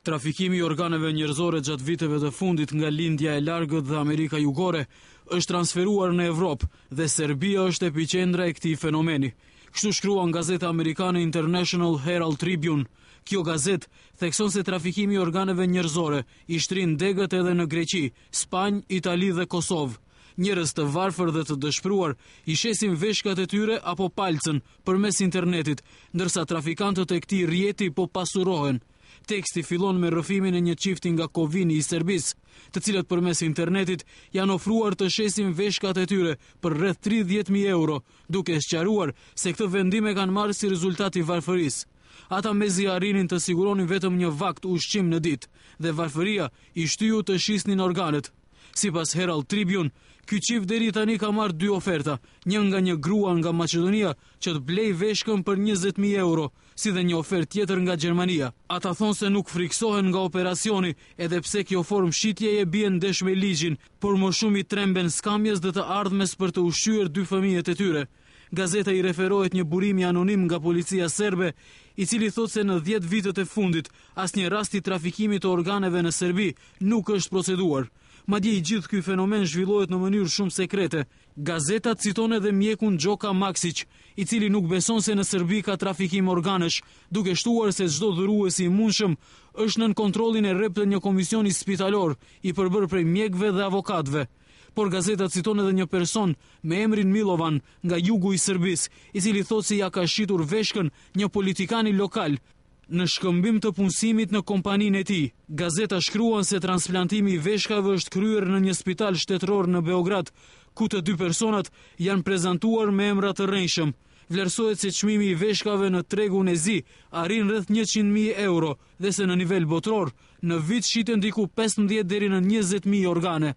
Trafikimi i organeve njerëzore gjatë viteve të fundit nga lindja e largët dhe Amerika Jugore është transferuar në Evropë dhe Serbia është epiqendra e këtij fenomeni. Kështu shkruan gazeta amerikane International Herald Tribune. Kjo gazet thekson se trafikimi i organeve njerëzore i shtrin degët edhe në Greqi, Spanjë, Itali dhe Kosovë. Njerëz të varfër dhe të dëshpëruar i shesin veshkat e tyre apo palcën përmes internetit, ndërsa trafikantët e këtij rjeti po pasurohen. Teksti fillon me rrëfimin e një çifti nga Kovini i Serbisë, të cilët përmes internetit janë ofruar të shesin veshkat e tyre për rreth 30.000 euro, duke sqaruar se këtë vendim e kanë marrë si rezultat i varfërisë. Ata mezi arrinin të siguronin vetëm një vakt ushqim në ditë dhe varfëria i shtyu të shisnin organet. Sipas Herald Tribune, ky çift deri tani ka marrë 2 oferta, një nga një grua nga Maqedonia që të blej veshkën për 20.000 euro, si dhe një ofertë tjetër nga Gjermania. Ata thonë se nuk friksohen nga operacioni, edhe pse kjo formë shitjeje bie ndesh me ligjin, por më shumë i tremben skamjes dhe të ardhmes për të ushqyer 2 fëmijët e tyre. Gazeta i referohet një burimi anonim nga policia serbe, i cili thotë se në 10 vitet e fundit asnjë rast i trafikimit të organeve në Serbi nuk është proceduar. Madje i gjithë ky fenomen zhvillohet në mënyrë shumë sekrete. Gazeta citon edhe mjekun Gjoka Maksić, i cili nuk beson se në Serbi ka trafikim organesh, duke shtuar se çdo dhurues i mundshëm është nën kontrollin e rrept të një komisioni spitalor i përbërë prej mjekëve dhe avokatëve. Por gazeta citon edhe një person me emrin Milovan nga jugu i Serbisë, i cili thotë se ja ka shitur veshkën një politikani lokal në shkëmbim të punësimit në kompaninë e tij. Gazeta shkruan se transplantimi i veshkave është kryer në një spital shtetëror në Beograd, ku të 2 personat janë prezantuar me emra të rrënjshëm. Vlerësohet se çmimi i veshkave në tregun e zi arrin rreth 100.000 euro dhe se në nivel botror në vit shiten diku 15 deri në 20.000 organe.